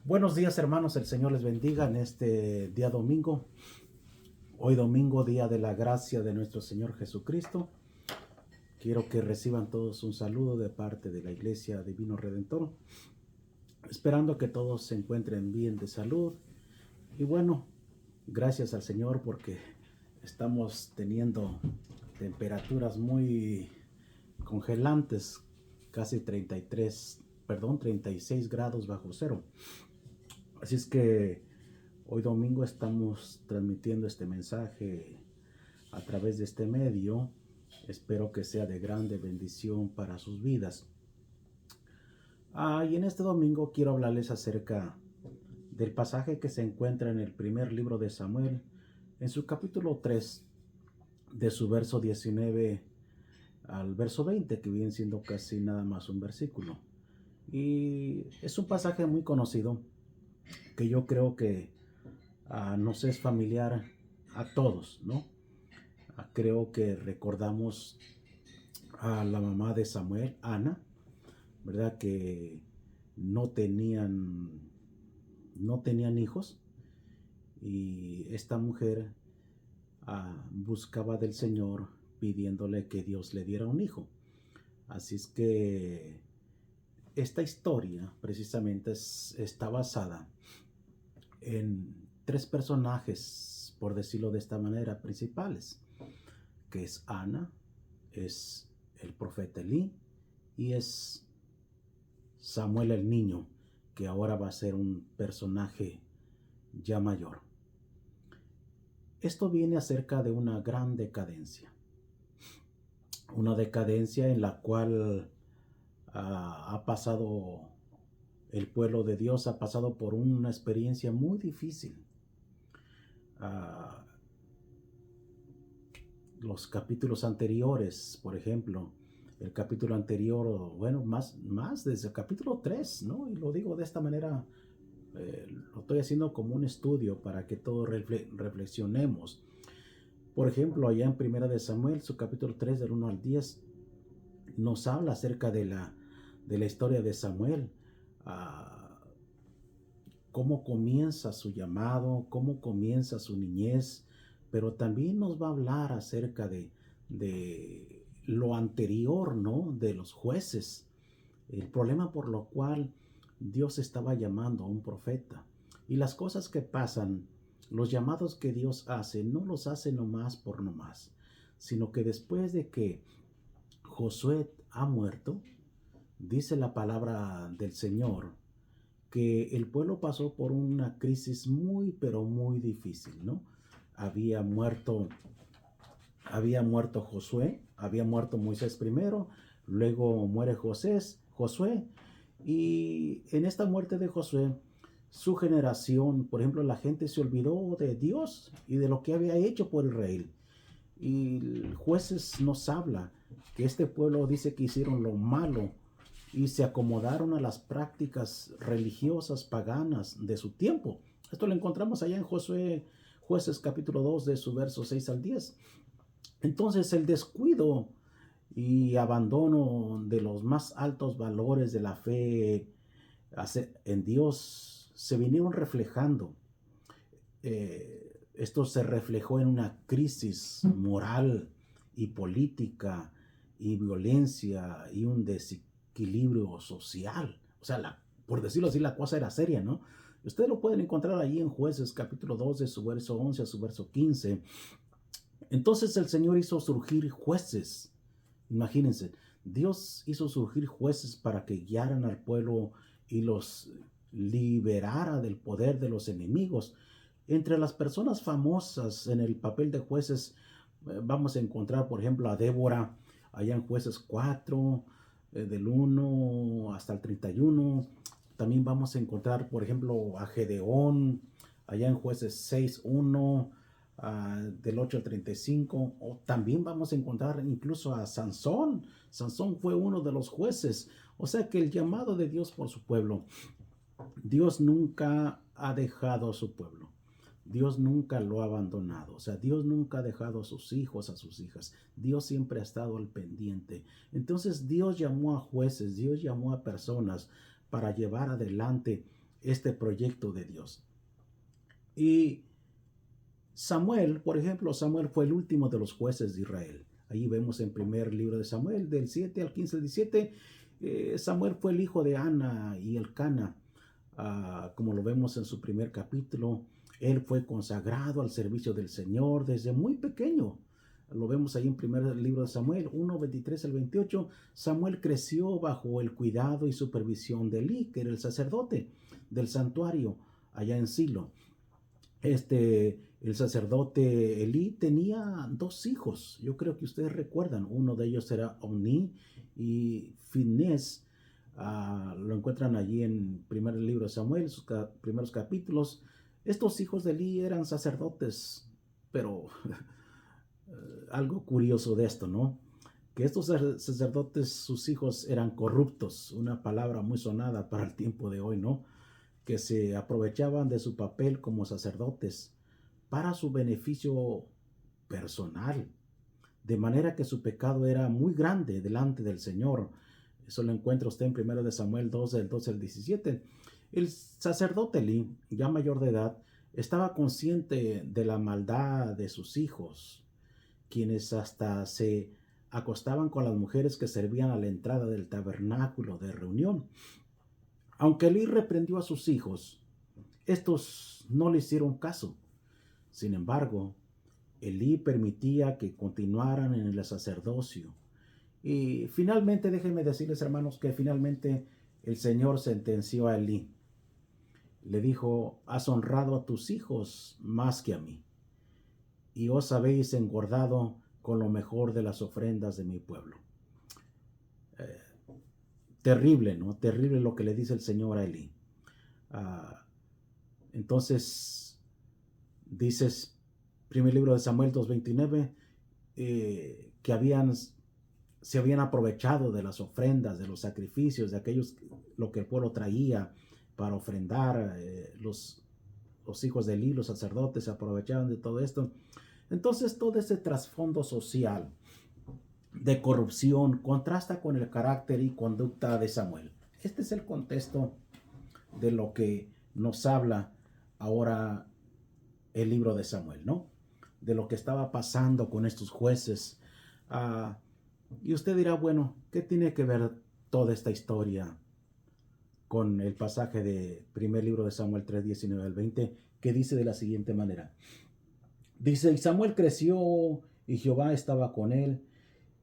Buenos días, hermanos, el Señor les bendiga en este día domingo. Hoy domingo, día de la gracia de nuestro Señor Jesucristo. Quiero que reciban todos un saludo de parte de la Iglesia Divino Redentor, esperando que todos se encuentren bien de salud. Y bueno, gracias al Señor porque estamos teniendo temperaturas muy congelantes, casi 36 grados bajo cero. Así es que hoy domingo estamos transmitiendo este mensaje a través de este medio. Espero que sea de grande bendición para sus vidas. Y en este domingo quiero hablarles acerca del pasaje que se encuentra en el primer libro de Samuel, en su capítulo 3, de su verso 19 al verso 20, que viene siendo casi nada más un versículo. Y es un pasaje muy conocido que yo creo que nos es familiar a todos, ¿no? Creo que recordamos a la mamá de Samuel, Ana, ¿verdad? Que no tenían, no tenían hijos, y esta mujer buscaba del Señor pidiéndole que Dios le diera un hijo. Así es que esta historia precisamente está basada en tres personajes, por decirlo de esta manera, principales, que es Ana, es el profeta Elí y es Samuel el niño, que ahora va a ser un personaje ya mayor. Esto viene acerca de una gran decadencia, una decadencia en la cual ha pasado el pueblo de Dios, ha pasado por una experiencia muy difícil. Los capítulos anteriores, por ejemplo, el capítulo anterior, bueno, más desde el capítulo 3, ¿no? Y lo digo de esta manera, lo estoy haciendo como un estudio para que todos reflexionemos. Por ejemplo, allá en Primera de Samuel, su capítulo 3, del 1 al 10, nos habla acerca de la historia de Samuel, cómo comienza su llamado, cómo comienza su niñez, pero también nos va a hablar acerca de lo anterior, ¿no? De los jueces, el problema por lo cual Dios estaba llamando a un profeta. Y las cosas que pasan, los llamados que Dios hace, no los hace nomás por nomás, sino que después de que Josué ha muerto, dice la palabra del Señor que el pueblo pasó por una crisis muy, pero muy difícil, ¿no? Había muerto Josué, había muerto Moisés primero, luego muere Josué, y en esta muerte de Josué, su generación, por ejemplo, la gente se olvidó de Dios y de lo que había hecho por Israel. Y Jueces nos habla que este pueblo dice que hicieron lo malo y se acomodaron a las prácticas religiosas paganas de su tiempo. Esto lo encontramos allá en Jueces capítulo 2, de su verso 6 al 10. Entonces el descuido y abandono de los más altos valores de la fe en Dios se vinieron reflejando. Esto se reflejó en una crisis moral y política y violencia y un desequilibrio social. O sea, por decirlo así, la cosa era seria, ¿no? Ustedes lo pueden encontrar ahí en Jueces capítulo 2, de su verso 11 a su verso 15. Entonces el Señor hizo surgir jueces. Imagínense, Dios hizo surgir jueces para que guiaran al pueblo y los liberara del poder de los enemigos. Entre las personas famosas en el papel de jueces, vamos a encontrar, por ejemplo, a Débora, allá en Jueces 4, del 1 hasta el 31. También vamos a encontrar, por ejemplo, a Gedeón, allá en Jueces 6, 1, del 8 al 35. O también vamos a encontrar incluso a Sansón. Sansón fue uno de los jueces. O sea que el llamado de Dios por su pueblo, Dios nunca ha dejado a su pueblo. Dios nunca lo ha abandonado. O sea, Dios nunca ha dejado a sus hijos, a sus hijas. Dios siempre ha estado al pendiente. Entonces Dios llamó a jueces, Dios llamó a personas para llevar adelante este proyecto de Dios. Y Samuel, por ejemplo, Samuel fue el último de los jueces de Israel. Ahí vemos en primer libro de Samuel, del 7 al 15 al 17, Samuel fue el hijo de Ana y Elcana. Como lo vemos en su primer capítulo, él fue consagrado al servicio del Señor desde muy pequeño. Lo vemos ahí en primer libro de Samuel 1, 23 al 28. Samuel creció bajo el cuidado y supervisión de Elí, que era el sacerdote del santuario allá en Silo. El sacerdote Elí tenía dos hijos. Yo creo que ustedes recuerdan. Uno de ellos era Omni y Finés. Lo encuentran allí en primer libro de Samuel, sus primeros capítulos. Estos hijos de Elí eran sacerdotes, pero algo curioso de esto, ¿no? Que estos sacerdotes, sus hijos eran corruptos, una palabra muy sonada para el tiempo de hoy, ¿no? Que se aprovechaban de su papel como sacerdotes para su beneficio personal, de manera que su pecado era muy grande delante del Señor. Eso lo encuentra usted en 1 Samuel 2, del 12 al 17. El sacerdote Elí, ya mayor de edad, estaba consciente de la maldad de sus hijos, quienes hasta se acostaban con las mujeres que servían a la entrada del tabernáculo de reunión. Aunque Elí reprendió a sus hijos, estos no le hicieron caso. Sin embargo, Elí permitía que continuaran en el sacerdocio. Y finalmente, déjenme decirles, hermanos, que finalmente el Señor sentenció a Elí. Le dijo: has honrado a tus hijos más que a mí, y os habéis engordado con lo mejor de las ofrendas de mi pueblo. Terrible, ¿no? Terrible lo que le dice el Señor a Elí. Entonces, dices, primer libro de Samuel 2:29, que se habían aprovechado de las ofrendas, de los sacrificios, de aquellos, lo que el pueblo traía para ofrendar. Los hijos de Elí, los sacerdotes, se aprovechaban de todo esto. Entonces, todo ese trasfondo social de corrupción contrasta con el carácter y conducta de Samuel. Este es el contexto de lo que nos habla ahora el libro de Samuel, ¿no? De lo que estaba pasando con estos jueces. Y usted dirá, bueno, ¿qué tiene que ver toda esta historia con el pasaje de primer libro de Samuel 3, 19 al 20, que dice de la siguiente manera? Dice: y Samuel creció y Jehová estaba con él,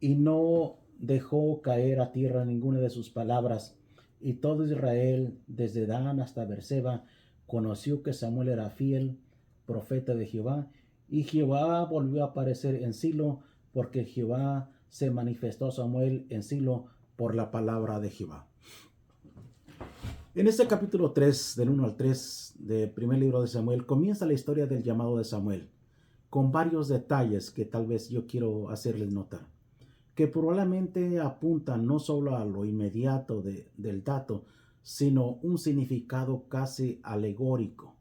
y no dejó caer a tierra ninguna de sus palabras. Y todo Israel, desde Dan hasta Beerseba, conoció que Samuel era fiel, profeta de Jehová. Y Jehová volvió a aparecer en Silo, porque Jehová se manifestó a Samuel en Silo por la palabra de Jehová. En este capítulo 3, del 1 al 3 del primer libro de Samuel, comienza la historia del llamado de Samuel, con varios detalles que tal vez yo quiero hacerles notar, que probablemente apuntan no solo a lo inmediato del dato, sino un significado casi alegórico.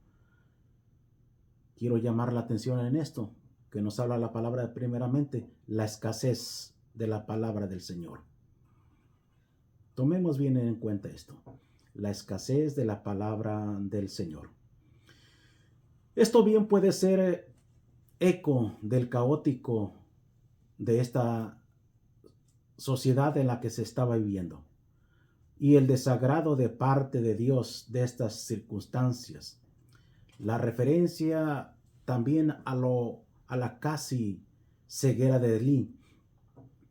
Quiero llamar la atención en esto, que nos habla la palabra primeramente, la escasez de la palabra del Señor. Tomemos bien en cuenta esto, la escasez de la palabra del Señor. Esto bien puede ser eco del caótico de esta sociedad en la que se estaba viviendo y el desagrado de parte de Dios de estas circunstancias. La referencia también a la casi ceguera de Elí.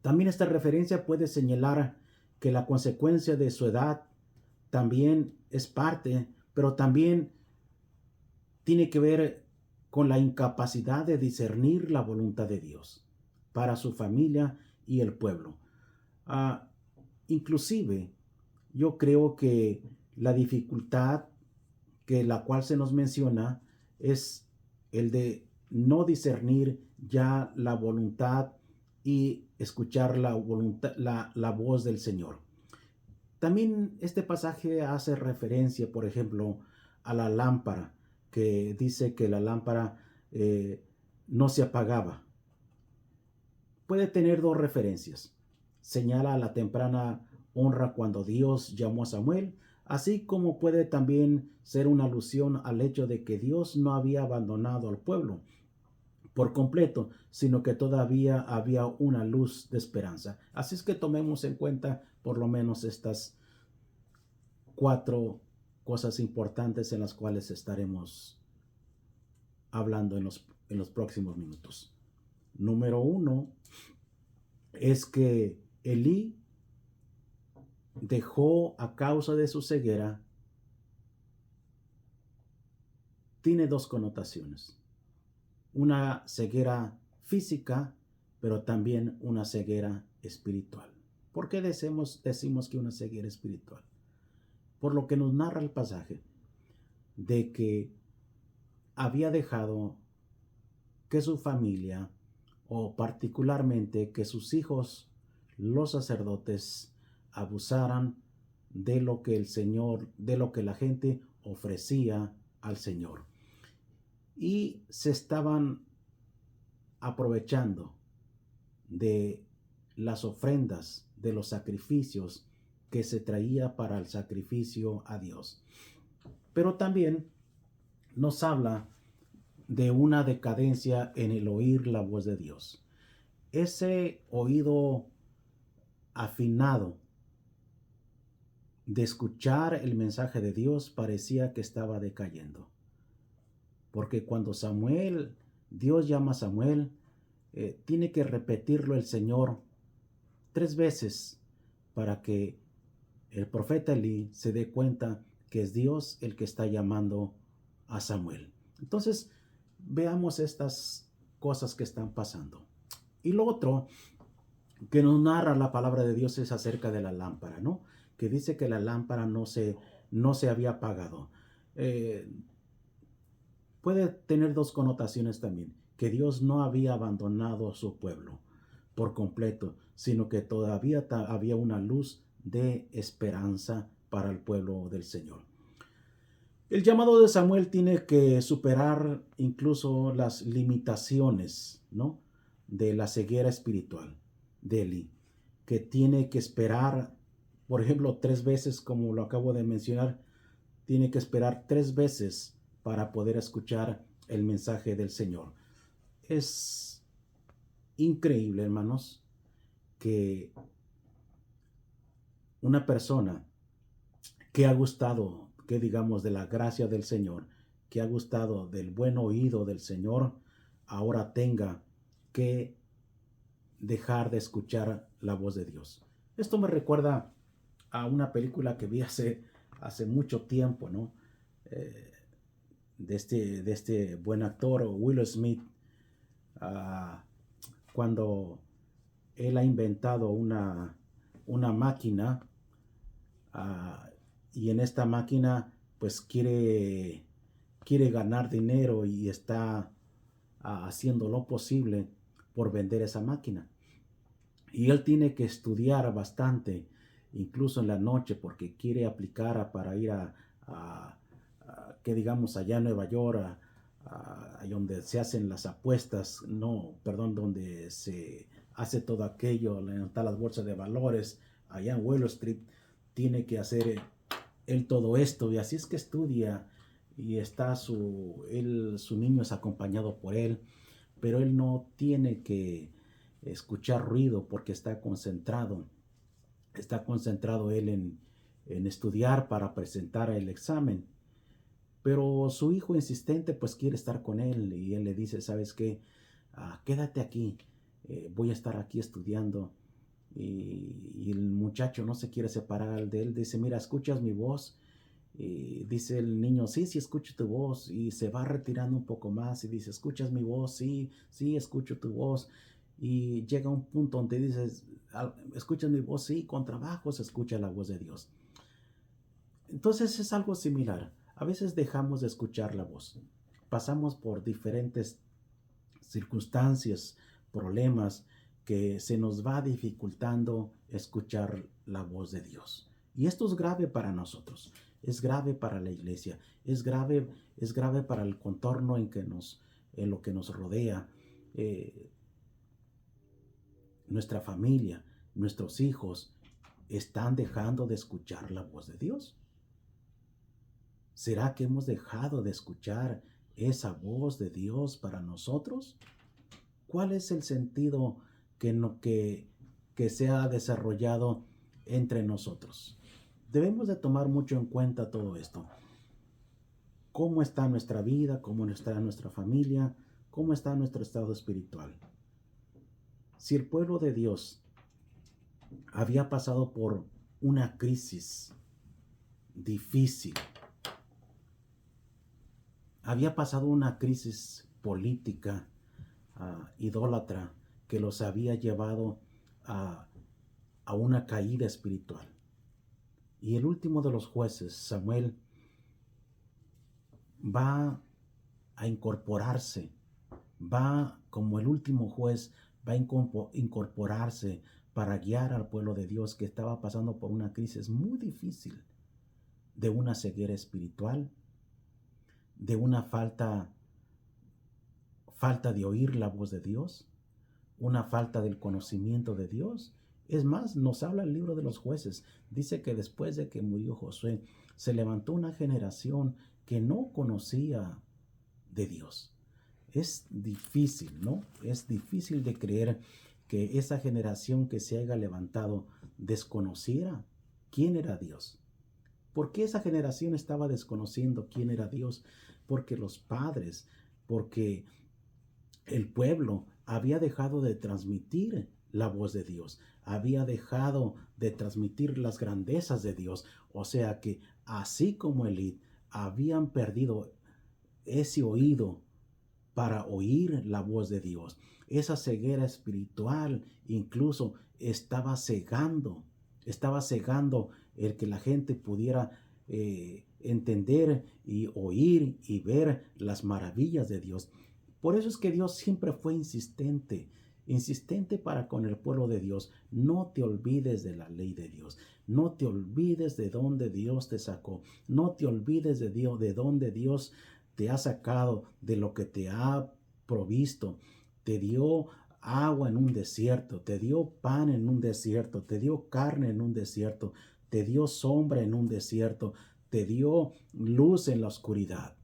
También esta referencia puede señalar que la consecuencia de su edad también es parte, pero también tiene que ver con la incapacidad de discernir la voluntad de Dios para su familia y el pueblo. Inclusive, yo creo que la dificultad que la cual se nos menciona es el de no discernir ya la voluntad y escuchar la voz del Señor. También este pasaje hace referencia, por ejemplo, a la lámpara, que dice que la lámpara no se apagaba. Puede tener dos referencias. Señala a la temprana honra cuando Dios llamó a Samuel, así como puede también ser una alusión al hecho de que Dios no había abandonado al pueblo por completo, sino que todavía había una luz de esperanza. Así es que tomemos en cuenta por lo menos estas 4 cosas importantes en las cuales estaremos hablando en los próximos minutos. Número 1 es que Elí dejó a causa de su ceguera. Tiene 2 connotaciones. Una ceguera física, pero también una ceguera espiritual. ¿Por qué decimos que una ceguera espiritual? Por lo que nos narra el pasaje de que había dejado que su familia, o particularmente que sus hijos, los sacerdotes, abusaran de lo que el Señor, de lo que la gente ofrecía al Señor. Y se estaban aprovechando de las ofrendas, de los sacrificios que se traía para el sacrificio a Dios. Pero también nos habla de una decadencia en el oír la voz de Dios. Ese oído afinado de escuchar el mensaje de Dios parecía que estaba decayendo. Porque cuando Dios llama a Samuel, tiene que repetirlo el Señor 3 veces para que el profeta Elí se dé cuenta que es Dios el que está llamando a Samuel. Entonces, veamos estas cosas que están pasando. Y lo otro que nos narra la palabra de Dios es acerca de la lámpara, ¿no? Que dice que la lámpara no se había apagado. Puede tener 2 connotaciones también, que Dios no había abandonado a su pueblo por completo, sino que todavía había una luz de esperanza para el pueblo del Señor. El llamado de Samuel tiene que superar incluso las limitaciones, ¿no?, de la ceguera espiritual de Elí, que tiene que esperar, por ejemplo, 3 veces, como lo acabo de mencionar, tiene que esperar 3 veces para poder escuchar el mensaje del Señor. Es increíble, hermanos, que una persona que ha gustado, que digamos, de la gracia del Señor, que ha gustado del buen oído del Señor, ahora tenga que dejar de escuchar la voz de Dios. Esto me recuerda a una película que vi hace mucho tiempo, ¿no? De este buen actor, Will Smith, cuando él ha inventado una máquina, y en esta máquina pues quiere ganar dinero y está haciendo lo posible por vender esa máquina. Y él tiene que estudiar bastante, incluso en la noche, porque quiere aplicar para ir que digamos allá en Nueva York, donde se hacen las apuestas, donde se hace todo aquello, levantar las bolsas de valores, allá en Wall Street, tiene que hacer él todo esto, y así es que estudia, y está su niño es acompañado por él, pero él no tiene que escuchar ruido porque está concentrado él en estudiar para presentar el examen. Pero su hijo insistente pues quiere estar con él, y él le dice, ¿sabes qué? Quédate aquí, voy a estar aquí estudiando. Y el muchacho no se quiere separar de él, dice, mira, ¿escuchas mi voz? Y dice el niño, sí, escucho tu voz, y se va retirando un poco más y dice, ¿escuchas mi voz? Sí, escucho tu voz. Y llega un punto donde dices, ¿escuchas mi voz? Sí, con trabajo se escucha la voz de Dios. Entonces es algo similar. A veces dejamos de escuchar la voz. Pasamos por diferentes circunstancias, problemas, que se nos va dificultando escuchar la voz de Dios. Y esto es grave para nosotros, es grave para la iglesia, es grave para el contorno en lo que nos rodea, nuestra familia, nuestros hijos están dejando de escuchar la voz de Dios. ¿Será que hemos dejado de escuchar esa voz de Dios para nosotros? ¿Cuál es el sentido que se ha desarrollado entre nosotros? Debemos de tomar mucho en cuenta todo esto. ¿Cómo está nuestra vida? ¿Cómo está nuestra familia? ¿Cómo está nuestro estado espiritual? Si el pueblo de Dios había pasado por una crisis difícil, había pasado una crisis política, idólatra, que los había llevado a una caída espiritual. Y el último de los jueces, Samuel, va a incorporarse, va como el último juez, va a incorporarse para guiar al pueblo de Dios que estaba pasando por una crisis muy difícil, de una ceguera espiritual, de una falta de oír la voz de Dios, una falta del conocimiento de Dios. Es más, nos habla el libro de los jueces. Dice que después de que murió Josué, se levantó una generación que no conocía de Dios. Es difícil, ¿no? Es difícil de creer que esa generación que se haya levantado desconociera quién era Dios. ¿Por qué esa generación estaba desconociendo quién era Dios? Porque los padres, porque el pueblo había dejado de transmitir la voz de Dios, había dejado de transmitir las grandezas de Dios. O sea que así como Elí habían perdido ese oído para oír la voz de Dios. Esa ceguera espiritual incluso estaba cegando el que la gente pudiera entender y oír y ver las maravillas de Dios. Por eso es que Dios siempre fue insistente para con el pueblo de Dios. No te olvides de la ley de Dios. No te olvides de dónde Dios te sacó. No te olvides de Dios, de dónde Dios te ha sacado, de lo que te ha provisto. Te dio agua en un desierto, te dio pan en un desierto, te dio carne en un desierto, te dio sombra en un desierto, te dio luz en la oscuridad.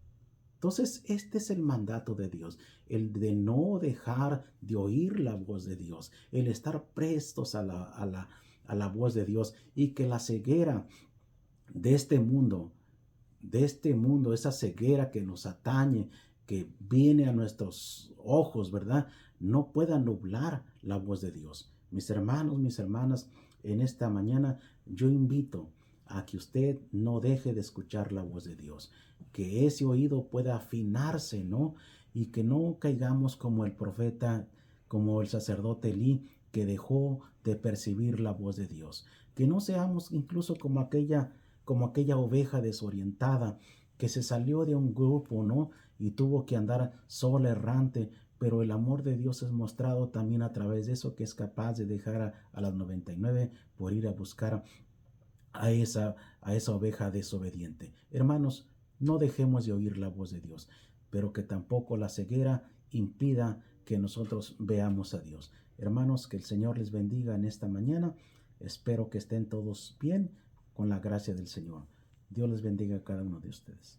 Entonces, este es el mandato de Dios, el de no dejar de oír la voz de Dios, el estar prestos a la voz de Dios, y que la ceguera de este mundo, esa ceguera que nos atañe, que viene a nuestros ojos, ¿verdad?, no pueda nublar la voz de Dios. Mis hermanos, mis hermanas, en esta mañana yo invito a que usted no deje de escuchar la voz de Dios, que ese oído pueda afinarse, ¿no? Y que no caigamos como el profeta, como el sacerdote Elí, que dejó de percibir la voz de Dios. Que no seamos incluso como aquella oveja desorientada que se salió de un grupo, ¿no?, y tuvo que andar sola, errante. Pero el amor de Dios es mostrado también a través de eso, que es capaz de dejar a las 99 por ir a buscar a esa oveja desobediente. Hermanos, no dejemos de oír la voz de Dios, pero que tampoco la ceguera impida que nosotros veamos a Dios. Hermanos, que el Señor les bendiga en esta mañana. Espero que estén todos bien con la gracia del Señor. Dios les bendiga a cada uno de ustedes.